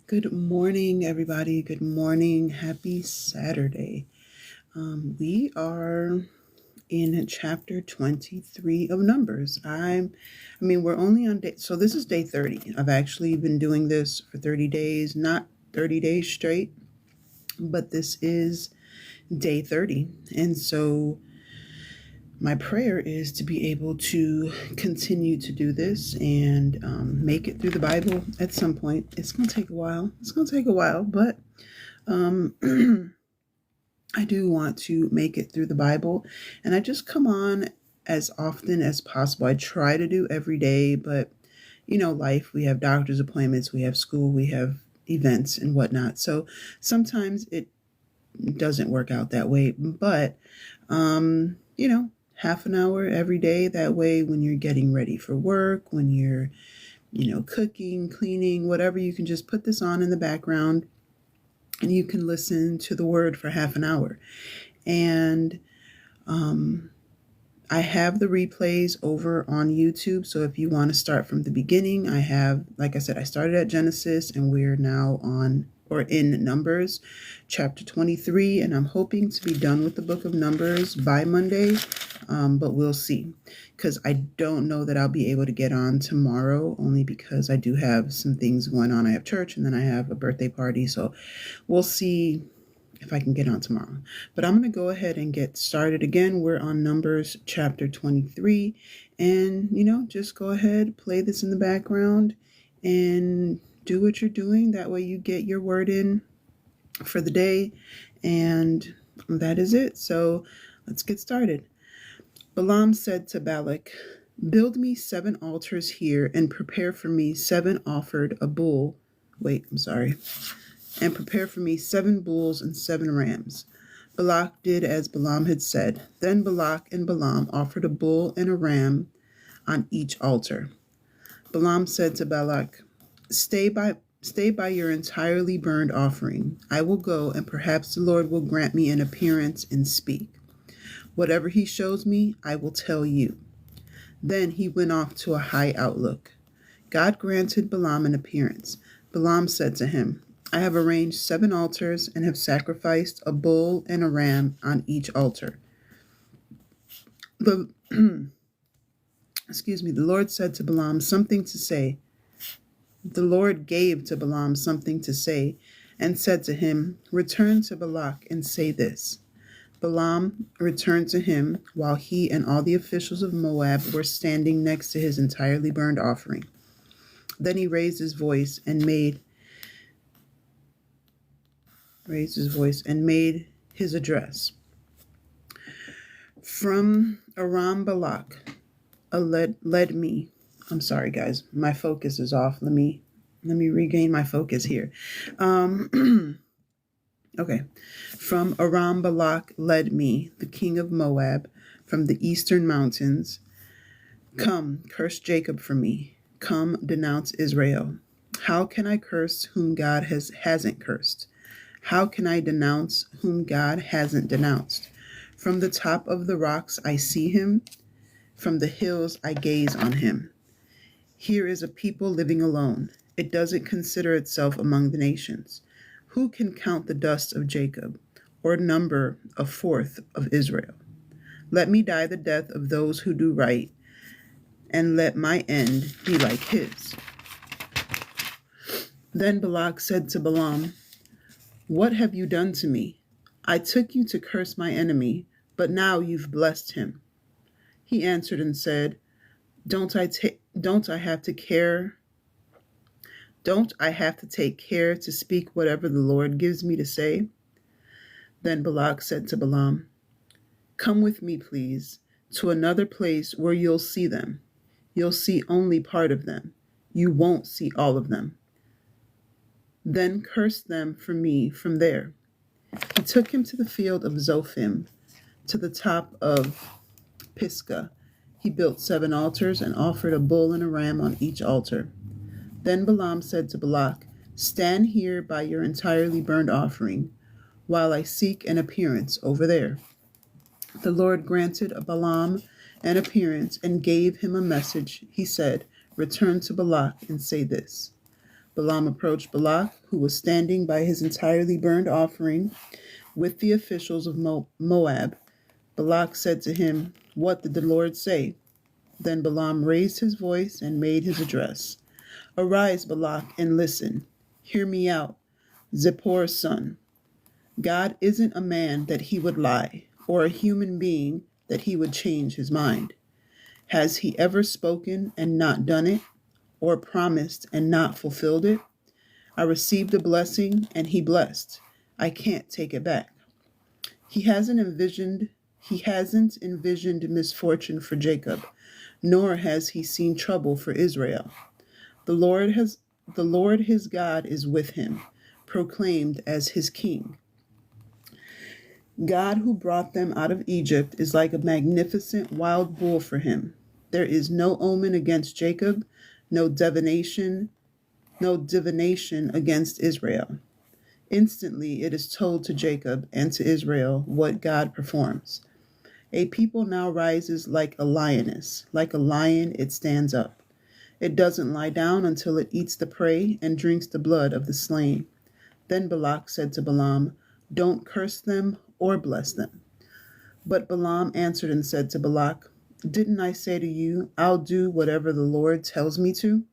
Good morning, everybody. Good morning. Happy Saturday. We are in chapter 23 of Numbers. We're only on day, so this is day 30. I've actually been doing this for 30 days, not 30 days straight, but this is day 30. And so my prayer is to be able to continue to do this and make it through the Bible at some point. It's going to take a while. But um, I do want to make it through the Bible. And I just come on as often as possible. I try to do every day, but life, we have doctor's appointments, we have school, we have events and whatnot. So sometimes it doesn't work out that way. But, half an hour every day. That way, when you're getting ready for work, when you're, cooking, cleaning, whatever, you can just put this on in the background and you can listen to the word for half an hour. And I have the replays over on YouTube. So if you want to start from the beginning, I have, like I said, I started at Genesis and we're now in Numbers chapter 23. And I'm hoping to be done with the book of Numbers by Monday. But we'll see, because I don't know that I'll be able to get on tomorrow, only because I do have some things going on. I have church and then I have a birthday party. So we'll see if I can get on tomorrow. But I'm going to go ahead and get started again. We're on Numbers chapter 23. And, just go ahead, play this in the background and do what you're doing. That way you get your word in for the day. And that is it. So let's get started. Balaam said to Balak, "Build me 7 altars here and prepare for me 7 offered a bull. And prepare for me 7 bulls and 7 rams." Balak did as Balaam had said. Then Balak and Balaam offered a bull and a ram on each altar. Balaam said to Balak, Stay by your entirely burned offering. I will go, and perhaps the Lord will grant me an appearance and speak. Whatever he shows me, I will tell you." Then he went off to a high outlook. God granted Balaam an appearance. Balaam said to him, "I have arranged 7 altars and have sacrificed a bull and a ram on each altar." The Lord said to Balaam something to say. The Lord gave to Balaam something to say and said to him, "Return to Balak and say this." Balaam returned to him while he and all the officials of Moab were standing next to his entirely burned offering. Then he raised his voice and made his address. From Aram Balak, led me. I'm sorry, guys. My focus is off. Let me regain my focus here. Okay. From Aram Balak led me, the king of Moab, from the eastern mountains. "Come, curse Jacob for me. Come, denounce Israel. How can I curse whom God hasn't cursed? How can I denounce whom God hasn't denounced? From the top of the rocks I see him. From the hills I gaze on him. Here is a people living alone. It doesn't consider itself among the nations. Who can count the dust of Jacob, or number a fourth of Israel? Let me die the death of those who do right, and let my end be like his." Then Balak said to Balaam, "What have you done to me? I took you to curse my enemy, but now you've blessed him." He answered and said, Don't I have to take care to speak whatever the Lord gives me to say?" Then Balak said to Balaam, "Come with me, please, to another place where you'll see them. You'll see only part of them. You won't see all of them. Then curse them for me from there." He took him to the field of Zophim, to the top of Pisgah. He built 7 altars and offered a bull and a ram on each altar. Then Balaam said to Balak, "Stand here by your entirely burned offering, while I seek an appearance over there." The Lord granted Balaam an appearance and gave him a message. He said, "Return to Balak and say this." Balaam approached Balak, who was standing by his entirely burned offering with the officials of Moab. Balak said to him, "What did the Lord say?" Then Balaam raised his voice and made his address. "Arise, Balak, and listen. Hear me out, Zippor's son. God isn't a man that he would lie, or a human being that he would change his mind. Has he ever spoken and not done it, or promised and not fulfilled it? I received a blessing and he blessed. I can't take it back. He hasn't envisioned misfortune for Jacob, nor has he seen trouble for Israel. The Lord his God is with him, proclaimed as his king. God who brought them out of Egypt is like a magnificent wild bull for him. There is no omen against Jacob, no divination against Israel. Instantly it is told to Jacob and to Israel what God performs. A people now rises like a lioness. Like a lion, it stands up. It doesn't lie down until it eats the prey and drinks the blood of the slain. Then Balak said to Balaam, "Don't curse them or bless them." But Balaam answered and said to Balak, "Didn't I say to you, I'll do whatever the Lord tells me to?"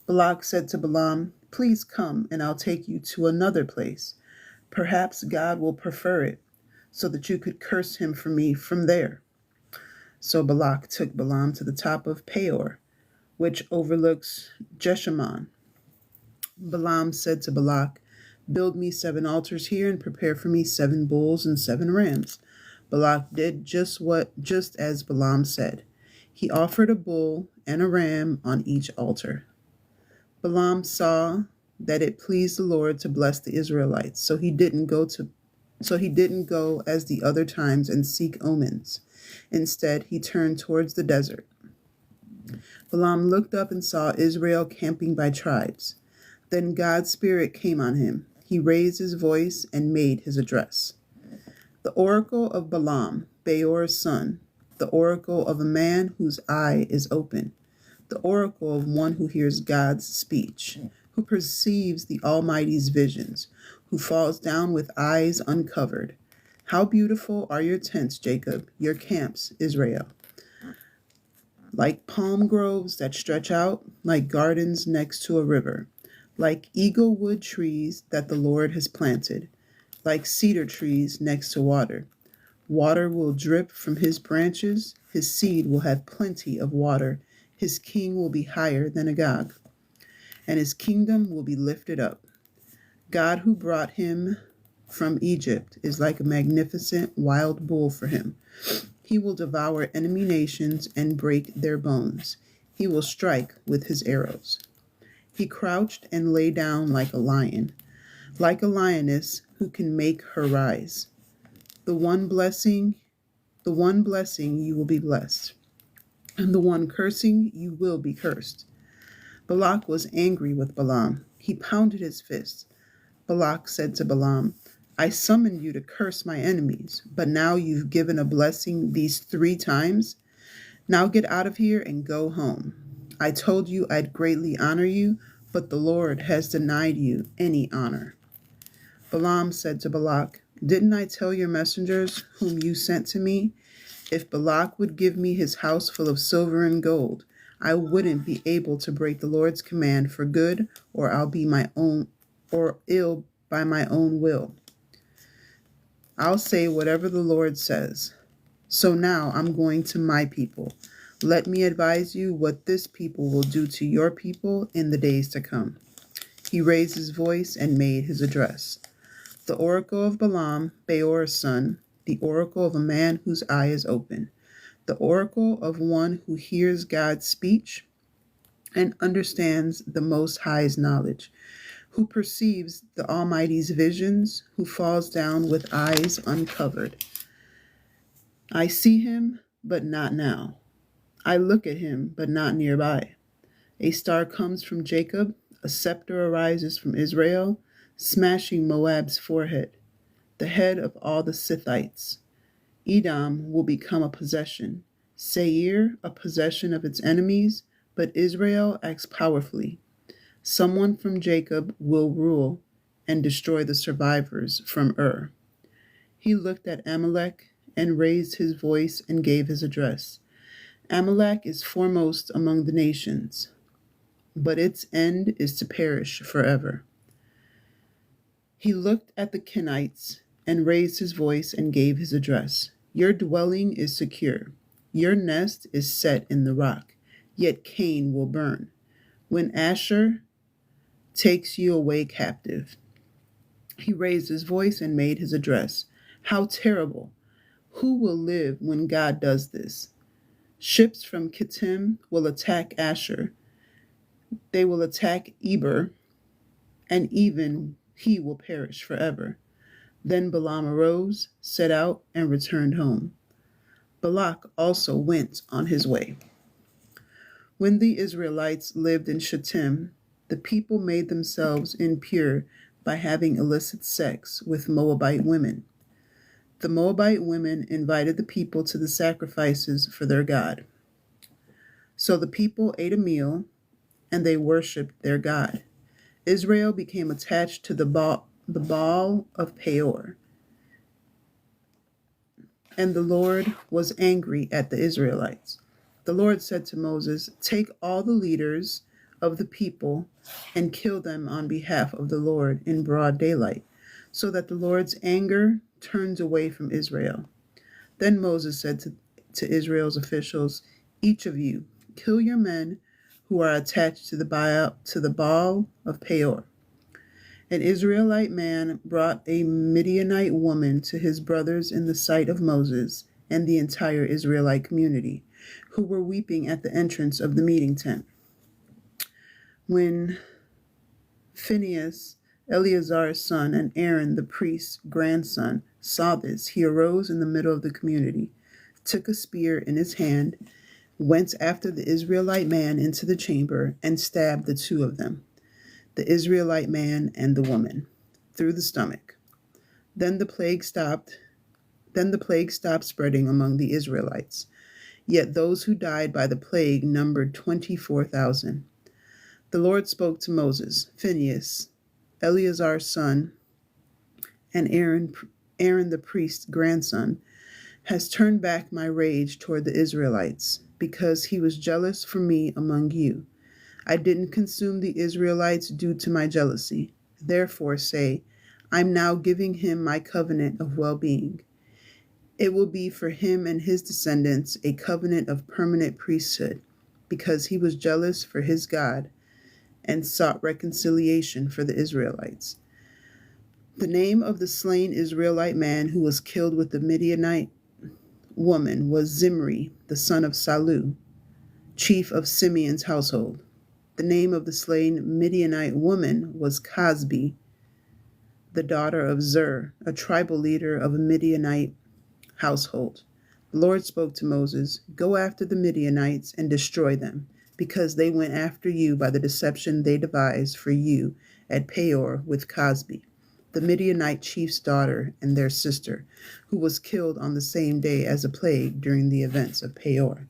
Balak said to Balaam, "Please come, and I'll take you to another place. Perhaps God will prefer it, so that you could curse him for me from there." So Balak took Balaam to the top of Peor, which overlooks Jeshimon. Balaam said to Balak, "Build me 7 altars here and prepare for me 7 bulls and 7 rams." Balak did just as Balaam said. He offered a bull and a ram on each altar. Balaam saw that it pleased the Lord to bless the Israelites, so he didn't go as the other times and seek omens. Instead, he turned towards the desert. Balaam looked up and saw Israel camping by tribes. Then God's Spirit came on him. He raised his voice and made his address. The oracle of Balaam, Beor's son, the oracle of a man whose eye is open, the oracle of one who hears God's speech, who perceives the Almighty's visions, who falls down with eyes uncovered. How beautiful are your tents, Jacob, your camps, Israel. Like palm groves that stretch out, like gardens next to a river, like eagle wood trees that the Lord has planted, like cedar trees next to water. Water will drip from his branches, his seed will have plenty of water, his king will be higher than Agag, and his kingdom will be lifted up. God who brought him from Egypt is like a magnificent wild bull for him. He will devour enemy nations and break their bones. He will strike with his arrows. He crouched and lay down like a lion, like a lioness who can make her rise. The one blessing you will be blessed, and the one cursing you will be cursed. Balak was angry with Balaam. He pounded his fist. Balak said to Balaam, "I summoned you to curse my enemies, but now you've given a blessing these 3 times. Now get out of here and go home. I told you I'd greatly honor you, but the Lord has denied you any honor." Balaam said to Balak, "Didn't I tell your messengers whom you sent to me? If Balak would give me his house full of silver and gold, I wouldn't be able to break the Lord's command for good, or ill by my own will. I'll say whatever the Lord says. So now I'm going to my people. Let me advise you what this people will do to your people in the days to come." He raised his voice and made his address. The oracle of Balaam, Beor's son, the oracle of a man whose eye is open, the oracle of one who hears God's speech and understands the Most High's knowledge, who perceives the Almighty's visions, who falls down with eyes uncovered. I see him, but not now. I look at him, but not nearby. A star comes from Jacob, a scepter arises from Israel, smashing Moab's forehead, the head of all the Sithites. Edom will become a possession, Seir a possession of its enemies, but Israel acts powerfully. Someone from Jacob will rule and destroy the survivors from Ur. He looked at Amalek and raised his voice and gave his address. Amalek is foremost among the nations, but its end is to perish forever. He looked at the Kenites and raised his voice and gave his address. Your dwelling is secure. Your nest is set in the rock, yet Cain will burn. When Asher takes you away captive. He raised his voice and made his address. How terrible! Who will live when God does this? Ships from Kittim will attack Asher. They will attack Eber, and even he will perish forever. Then Balaam arose, set out, and returned home. Balak also went on his way. When the Israelites lived in Shittim, the people made themselves impure by having illicit sex with Moabite women. The Moabite women invited the people to the sacrifices for their God. So the people ate a meal, and they worshipped their God. Israel became attached to the Baal of Peor, and the Lord was angry at the Israelites. The Lord said to Moses, take all the leaders of the people and kill them on behalf of the Lord in broad daylight, so that the Lord's anger turns away from Israel. Then Moses said to Israel's officials, each of you, kill your men who are attached to the Baal of Peor. An Israelite man brought a Midianite woman to his brothers in the sight of Moses and the entire Israelite community, who were weeping at the entrance of the meeting tent. When Phinehas, Eleazar's son, and Aaron, the priest's grandson, saw this, he arose in the middle of the community, took a spear in his hand, went after the Israelite man into the chamber, and stabbed the two of them, the Israelite man and the woman, through the stomach. Then the plague stopped spreading among the Israelites. Yet those who died by the plague numbered 24,000. The Lord spoke to Moses, Phinehas, Eleazar's son, and Aaron the priest's grandson, has turned back my rage toward the Israelites, because he was jealous for me among you. I didn't consume the Israelites due to my jealousy. Therefore say, I'm now giving him my covenant of well-being. It will be for him and his descendants a covenant of permanent priesthood, because he was jealous for his God and sought reconciliation for the Israelites. The name of the slain Israelite man who was killed with the Midianite woman was Zimri, the son of Salu, chief of Simeon's household. The name of the slain Midianite woman was Cosbi, the daughter of Zur, a tribal leader of a Midianite household. The Lord spoke to Moses, go after the Midianites and destroy them, because they went after you by the deception they devised for you at Peor with Cosbi, the Midianite chief's daughter and their sister, who was killed on the same day as a plague during the events of Peor.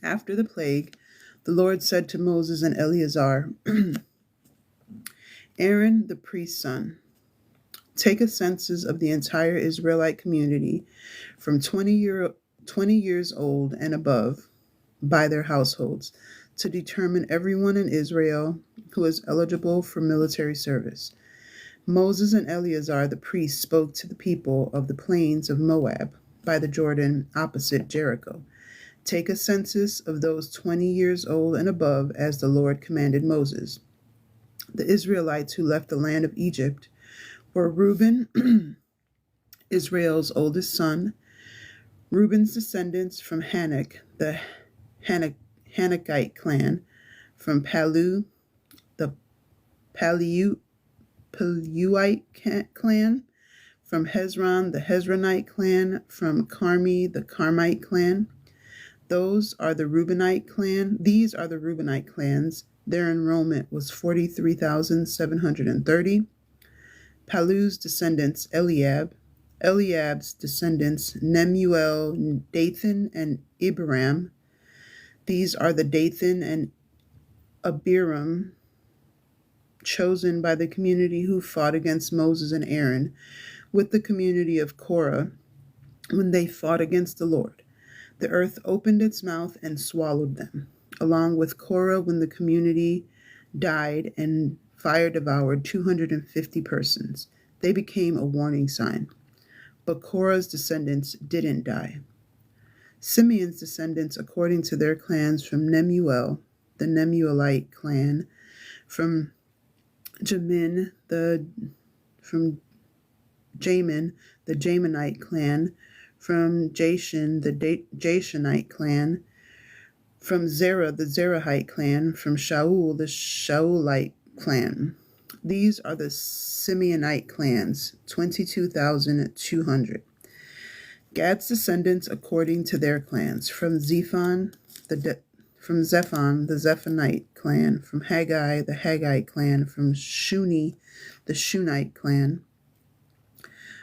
After the plague, the Lord said to Moses and Eleazar, Aaron, the priest's son, take a census of the entire Israelite community from 20 years old and above by their households to determine everyone in Israel who is eligible for military service. Moses and Eleazar the priest spoke to the people of the plains of Moab by the Jordan opposite Jericho. Take a census of those 20 years old and above as the Lord commanded Moses. The Israelites who left the land of Egypt were Reuben, Israel's oldest son, Reuben's descendants from Hanok, the Hanokite clan, from Palu, the Paluite clan, from Hezron, the Hezronite clan, from Carmi, the Carmite clan. These are the Reubenite clans. Their enrollment was 43,730. Palu's descendants, Eliab, Eliab's descendants, Nemuel, Dathan, and Abiram. These are the Dathan and Abiram chosen by the community who fought against Moses and Aaron with the community of Korah when they fought against the Lord. The earth opened its mouth and swallowed them, along with Korah when the community died and fire devoured 250 persons. They became a warning sign. But Korah's descendants didn't die. Simeon's descendants, according to their clans, from Nemuel, the Nemuelite clan, from Jamin, from Jamin, the Jaminite clan, from Jashan, the Jashanite clan, from Zerah, the Zerahite clan, from Shaul, the Shaulite clan. These are the Simeonite clans, 22,200. Gad's descendants according to their clans, from Zephon, the Zephonite clan, from Haggai, the Haggite clan, from Shuni, the Shunite clan,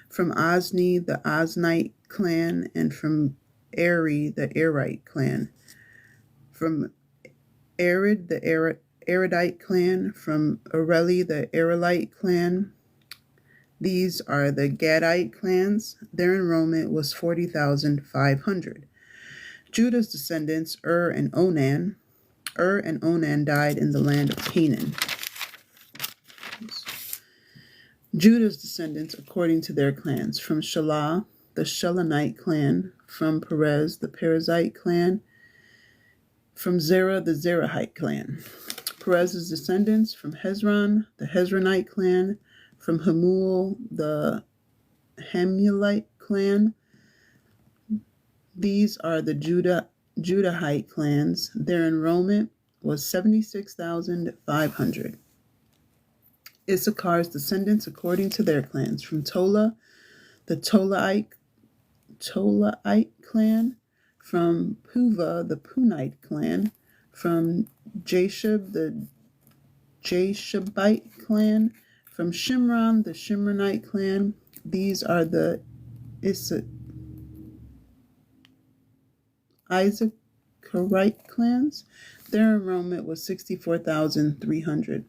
from Ozni, the Oznite clan, and from Eri, the Erite clan, from Arid, the Aridite clan, from Areli, the Arelite clan. These are the Gadite clans. Their enrollment was 40,500. Judah's descendants, and Onan. And Onan died in the land of Canaan. Judah's descendants, according to their clans, from Shelah, the Shelonite clan, from Perez, the Perizzite clan, from Zerah, the Zerahite clan. Perez's descendants, from Hezron, the Hezronite clan, from Hamul, the Hamulite clan. These are the Judahite clans. Their enrollment was 76,500. Issachar's descendants according to their clans, from Tola, the Tolaite clan, from Puva, the Punite clan, from Jashub, the Jashabite clan, from Shimron, the Shimronite clan. These are the Isaacharite clans. Their enrollment was 64,300.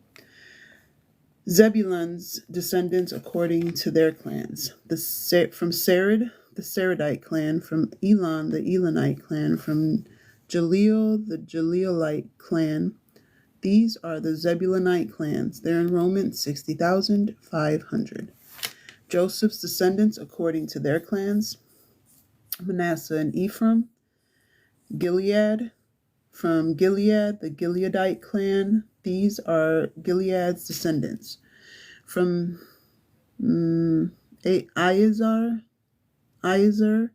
Zebulun's descendants according to their clans. From Sered, the Seredite clan, from Elon, the Elonite clan, from Jaleel, the Jaleelite clan. These are the Zebulunite clans. Their enrollment 60,500. Joseph's descendants according to their clans. Manasseh and Ephraim. Gilead. From Gilead, the Gileadite clan. These are Gilead's descendants. From Iezer, the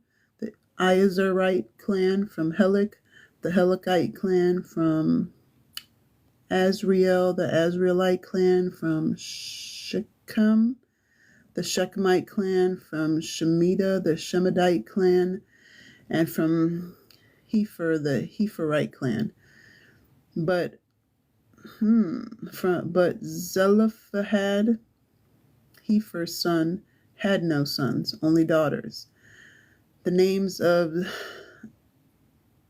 Iezerite clan. From Helik, the Helikite clan. From Azriel, the Azrielite clan. From Shechem, the Shechemite clan. From Shemida, the Shemidite clan. And from Hepher, the Hepherite clan. But Zelophehad, Hepher's son, had no sons, only daughters. The names of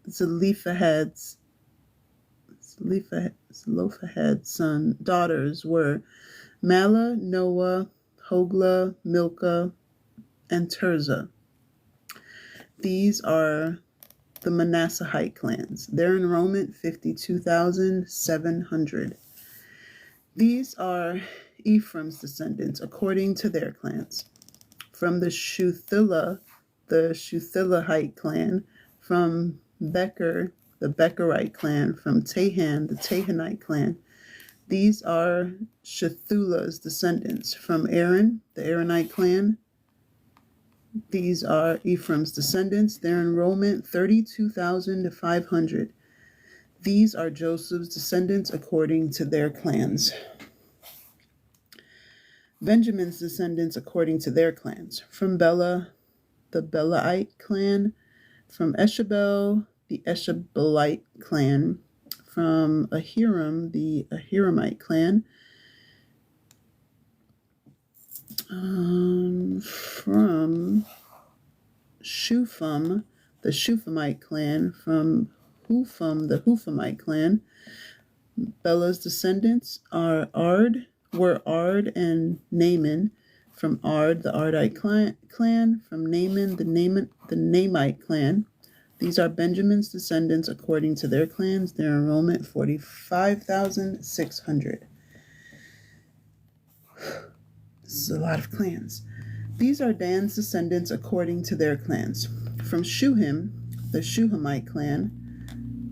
Zelophehad's daughters were Mala, Noah, Hogla, Milcah, and Tirzah. These are the Manassehite clans. Their enrollment 52,700. These are Ephraim's descendants according to their clans. From the Shuthillah, the Shuthillahite clan. From Becher, the Becherite clan. From Tahan, the Tahanite clan. These are Shuthulah's descendants. From Aaron, the Aaronite clan. These are Ephraim's descendants. Their enrollment 32,500. These are Joseph's descendants according to their clans. Benjamin's descendants according to their clans. From Bela, the Belaite clan. From Eshabel, the Eshabelite clan. From Ahiram, the Ahiramite clan. From Shupham, the Shuphamite clan. From Hupham, the Huphamite clan. Belah's descendants were Ard and Naaman. From Ard, the Ardite clan. From Naaman, the Naamite clan. These are Benjamin's descendants according to their clans. Their enrollment 45,600. This is a lot of clans. These are Dan's descendants according to their clans. From Shuham, the Shuhamite clan.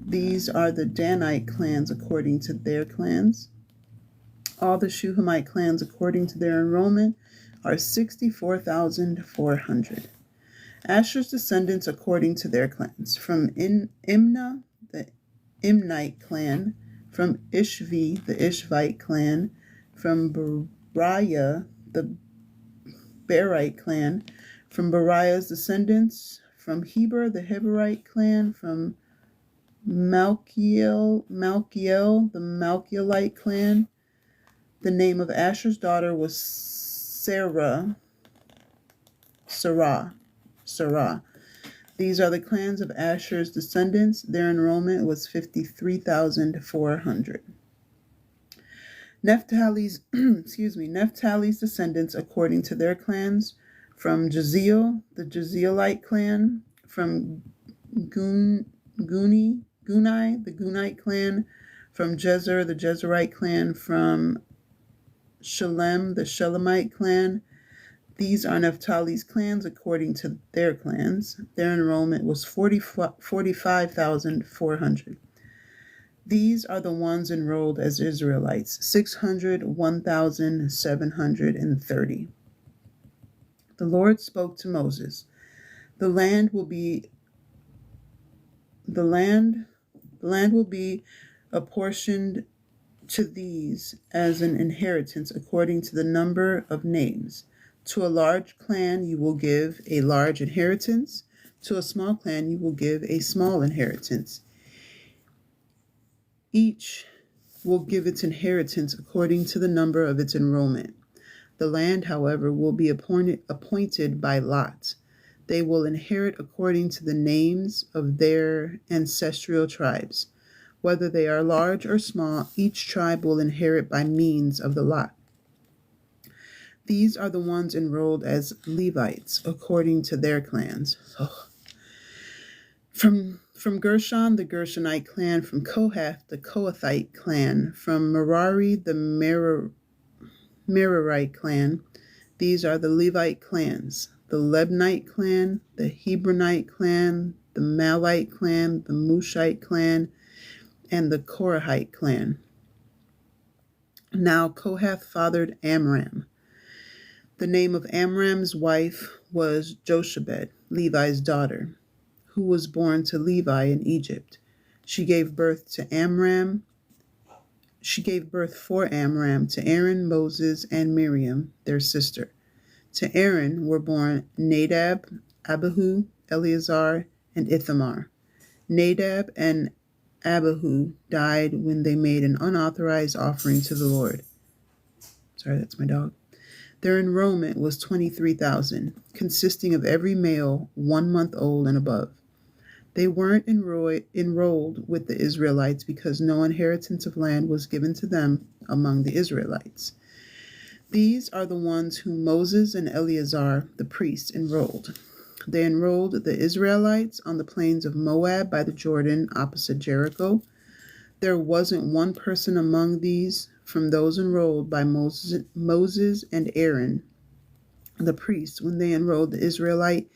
These are the Danite clans according to their clans. All the Shuhamite clans according to their enrollment are 64,400. Asher's descendants according to their clans. From Imnah, the Imnite clan. From Ishvi, the Ishvite clan. From Beriah, the Berite clan. From Beriah's descendants. From Heber, the Heberite clan. From Malkiel, the Malkielite clan. The name of Asher's daughter was Sarah. These are the clans of Asher's descendants. Their enrollment was 53,400. Naphtali's descendants according to their clans. From Jeziel, the Jezielite clan. From Gunai, the Gunite clan. From Jezer, the Jezerite clan. From Shalem, the Shelemite clan. These are Naphtali's clans according to their clans. Their enrollment was 45,400. These are the ones enrolled as Israelites, 601,730. The Lord spoke to Moses. The land will be apportioned to these as an inheritance according to the number of names. To a large clan you will give a large inheritance. To a small clan you will give a small inheritance. Each will give its inheritance according to the number of its enrollment. The land, however, will be appointed by lot. They will inherit according to the names of their ancestral tribes. Whether they are large or small, each tribe will inherit by means of the lot. These are the ones enrolled as Levites according to their clans. From Gershon, the Gershonite clan. From Kohath, the Kohathite clan. From Merari, the Merarite clan. These are the Levite clans. The Lebnite clan, the Hebronite clan, the Malite clan, the Mushite clan, and the Korahite clan. Now Kohath fathered Amram. The name of Amram's wife was Jochebed, Levi's daughter, who was born to Levi in Egypt. She gave birth for Amram to Aaron, Moses, and Miriam, their sister. To Aaron were born Nadab, Abihu, Eleazar, and Ithamar. Nadab and Abihu died when they made an unauthorized offering to the Lord. Sorry, that's my dog. Their enrollment was 23,000, consisting of every male 1 month old and above. They weren't enrolled with the Israelites because no inheritance of land was given to them among the Israelites. These are the ones whom Moses and Eleazar, the priests, enrolled. They enrolled the Israelites on the plains of Moab by the Jordan opposite Jericho. There wasn't one person among these from those enrolled by Moses and Aaron, the priests, when they enrolled the Israelites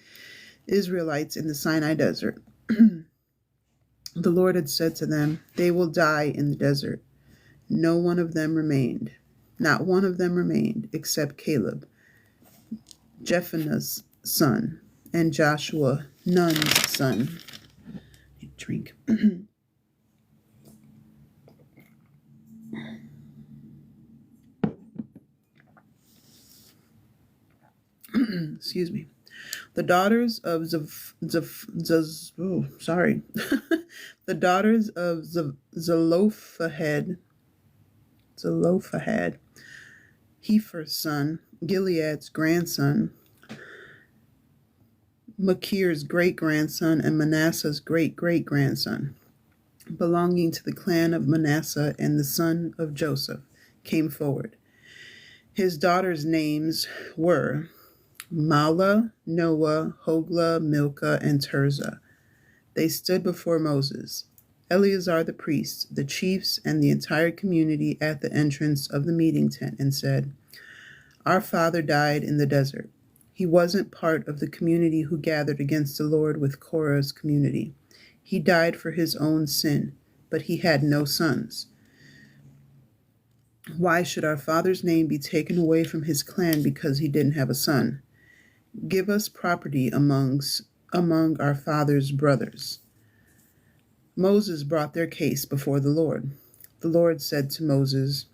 in the Sinai desert. The Lord had said to them, "They will die in the desert." Not one of them remained, except Caleb, Jephunneh's son, and Joshua, Nun's son. Drink. Excuse me. The daughters of the daughters of Zelophehad, Hepher's son, Gilead's grandson, Machir's great-grandson and Manasseh's great-great-grandson, belonging to the clan of Manasseh and the son of Joseph, came forward. His daughters' names were Mahlah, Noah, Hoglah, Milcah, and Tirzah. They stood before Moses, Eleazar the priest, the chiefs, and the entire community at the entrance of the meeting tent, and said, "Our father died in the desert. He wasn't part of the community who gathered against the Lord with Korah's community. He died for his own sin, but he had no sons. Why should our father's name be taken away from his clan because he didn't have a son? Give us property among our father's brothers." Moses brought their case before the Lord. The Lord said to Moses,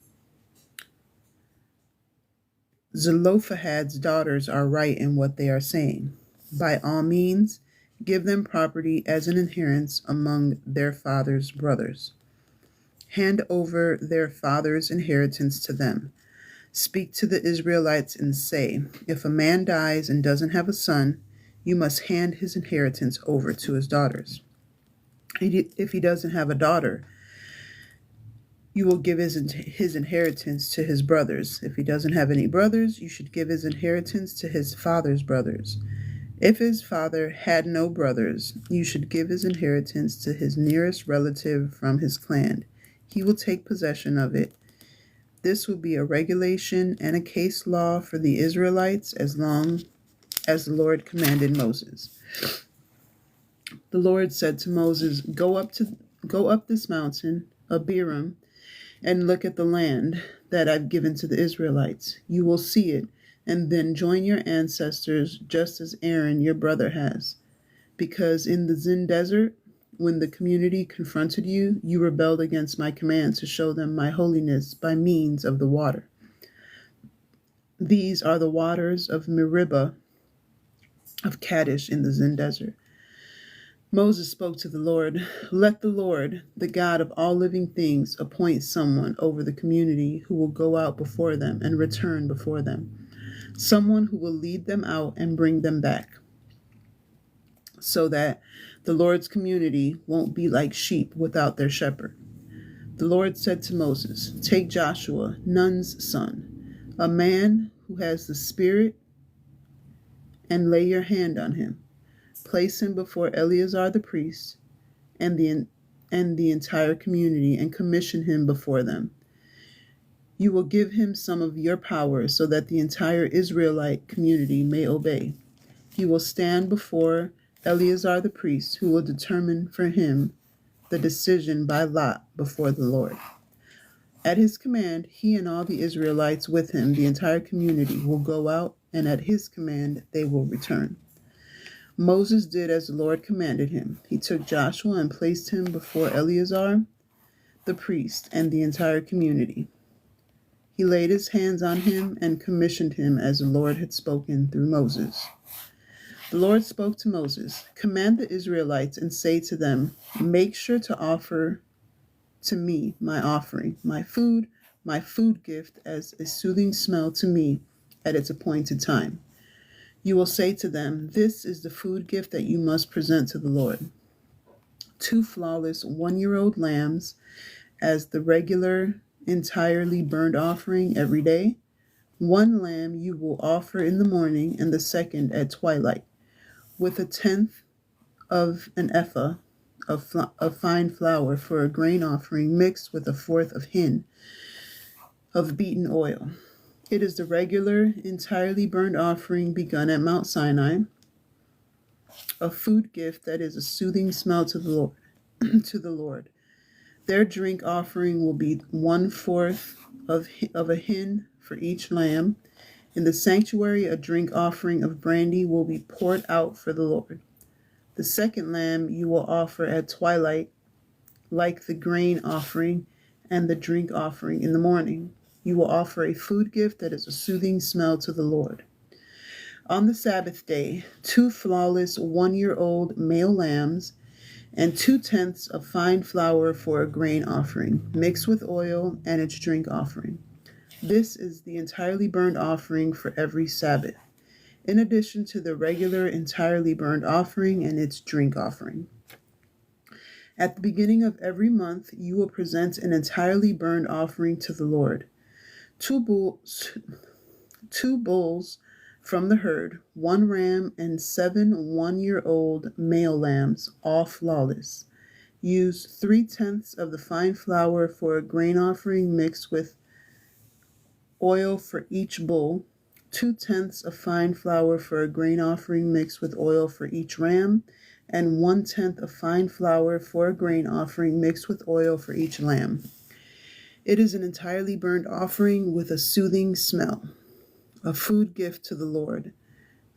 "Zelophehad's daughters are right in what they are saying. By all means, give them property as an inheritance among their father's brothers. Hand over their father's inheritance to them. Speak to the Israelites and say, if a man dies and doesn't have a son, you must hand his inheritance over to his daughters. If he doesn't have a daughter, you will give his inheritance to his brothers. If he doesn't have any brothers, you should give his inheritance to his father's brothers. If his father had no brothers, you should give his inheritance to his nearest relative from his clan. He will take possession of it. This will be a regulation and a case law for the Israelites as long as the Lord commanded Moses." The Lord said to Moses, Go up this mountain, Abiram, and look at the land that I've given to the Israelites. You will see it, and then join your ancestors just as Aaron, your brother, has. Because in the Zin desert, when the community confronted you, you rebelled against my command to show them my holiness by means of the water. These are the waters of Meribah of Kadesh in the Zin desert. Moses spoke to the Lord, "Let the Lord, the God of all living things, appoint someone over the community who will go out before them and return before them, someone who will lead them out and bring them back, so that the Lord's community won't be like sheep without their shepherd." The Lord said to Moses, "Take Joshua, Nun's son, a man who has the Spirit, and lay your hand on him. Place him before Eleazar the priest and the entire community, and commission him before them. You will give him some of your power so that the entire Israelite community may obey. He will stand before Eleazar the priest, who will determine for him the decision by lot before the Lord. At his command, he and all the Israelites with him, the entire community, will go out, and at his command they will return." Moses did as the Lord commanded him. He took Joshua and placed him before Eleazar the priest and the entire community. He laid his hands on him and commissioned him as the Lord had spoken through Moses. The Lord spoke to Moses, "Command the Israelites and say to them, make sure to offer to me my offering, my food gift as a soothing smell to me at its appointed time. You will say to them, this is the food gift that you must present to the Lord. 2 flawless 1-year-old lambs as the regular entirely burnt offering every day. 1 lamb you will offer in the morning and the second at twilight, with 1/10 of an ephah of fine flour for a grain offering mixed with 1/4 of hin of beaten oil. It is the regular, entirely burnt offering begun at Mount Sinai, a food gift that is a soothing smell to the Lord. to the Lord. Their drink offering will be 1/4 of a hin for each lamb. In the sanctuary, a drink offering of brandy will be poured out for the Lord. The second lamb you will offer at twilight, like the grain offering and the drink offering in the morning. You will offer a food gift that is a soothing smell to the Lord. On the Sabbath day, 2 flawless 1-year-old male lambs and 2/10 of fine flour for a grain offering, mixed with oil and its drink offering. This is the entirely burnt offering for every Sabbath. in addition to the regular entirely burnt offering and its drink offering. At the beginning of every month, you will present an entirely burned offering to the Lord. Two bulls from the herd, one ram, and 7 one-year-old male lambs, all flawless. Use 3/10 of the fine flour for a grain offering mixed with oil for each bull, 2/10 of fine flour for a grain offering mixed with oil for each ram, and 1/10 of fine flour for a grain offering mixed with oil for each lamb. It is an entirely burnt offering with a soothing smell, a food gift to the Lord.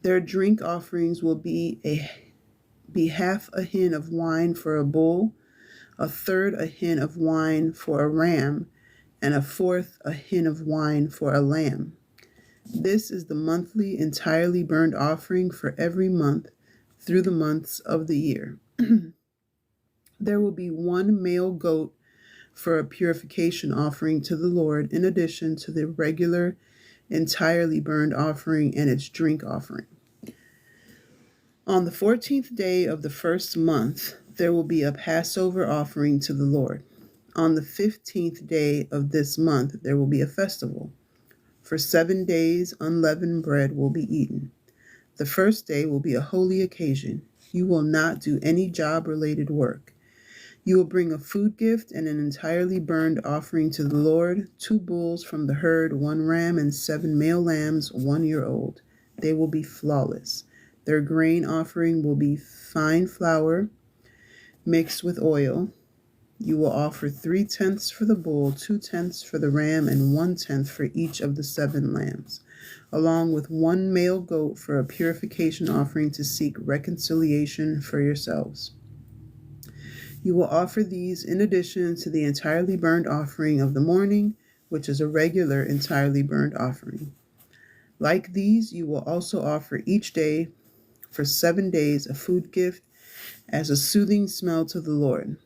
Their drink offerings will be half a hin of wine for a bull, a third a hin of wine for a ram, and a fourth a hin of wine for a lamb. This is the monthly entirely burned offering for every month through the months of the year. There will be 1 male goat for a purification offering to the Lord, in addition to the regular entirely burned offering and its drink offering. On the 14th day of the first month, there will be a Passover offering to the Lord. On the 15th day of this month, there will be a festival. For 7 days, unleavened bread will be eaten. The first day will be a holy occasion. You will not do any job-related work. You will bring a food gift and an entirely burned offering to the Lord, 2 bulls from the herd, 1 ram, and 7 male lambs, 1-year-old. They will be flawless. Their grain offering will be fine flour mixed with oil. You will offer 3/10 for the bull, 2/10 for the ram, and 1/10 for each of the 7 lambs, along with 1 male goat for a purification offering to seek reconciliation for yourselves. You will offer these in addition to the entirely burned offering of the morning, which is a regular entirely burned offering. Like these, you will also offer each day for 7 days a food gift as a soothing smell to the Lord.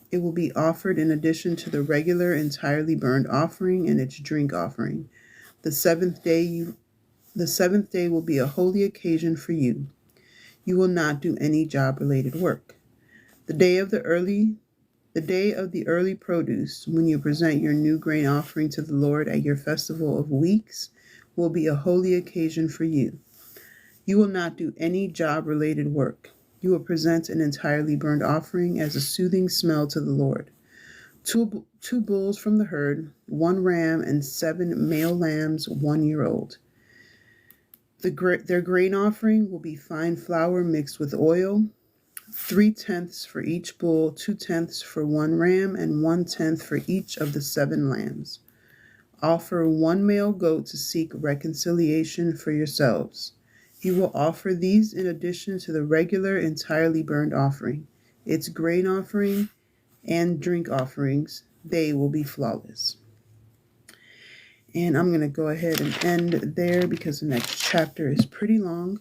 It will be offered in addition to the regular entirely burned offering and its drink offering. The seventh day will be a holy occasion for you. You will not do any job-related work. The day of the early produce, when you present your new grain offering to the Lord at your festival of weeks, will be a holy occasion for you. You will not do any job-related work. You will present an entirely burned offering as a soothing smell to the Lord. Two bulls from the herd, 1 ram, and 7 male lambs, 1-year-old. Their grain offering will be fine flour mixed with oil, 3/10 for each bull, 2/10 for 1 ram, and 1/10 for each of the 7 lambs. Offer 1 male goat to seek reconciliation for yourselves. You will offer these in addition to the regular entirely burned offering, its grain offering, and drink offerings. They will be flawless. And I'm going to go ahead and end there because the next chapter is pretty long.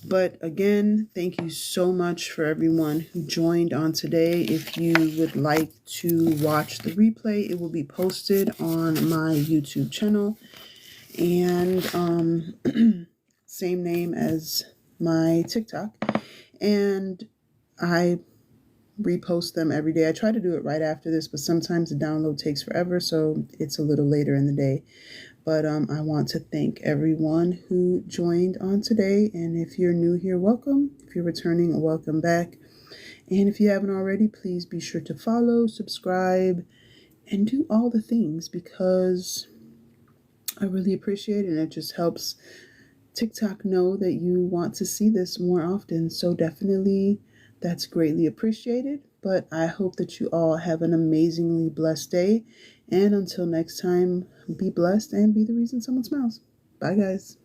But again, thank you so much for everyone who joined on today. If you would like to watch the replay, it will be posted on my YouTube channel. And same name as my TikTok, and I repost them every day. I try to do it right after this, but sometimes the download takes forever, so it's a little later in the day. But I want to thank everyone who joined on today, and if you're new here, welcome. If you're returning, welcome back. And if you haven't already, please be sure to follow, subscribe, and do all the things, because I really appreciate it, and it just helps TikTok know that you want to see this more often. So definitely that's greatly appreciated. But I hope that you all have an amazingly blessed day. And until next time, be blessed and be the reason someone smiles. Bye, guys.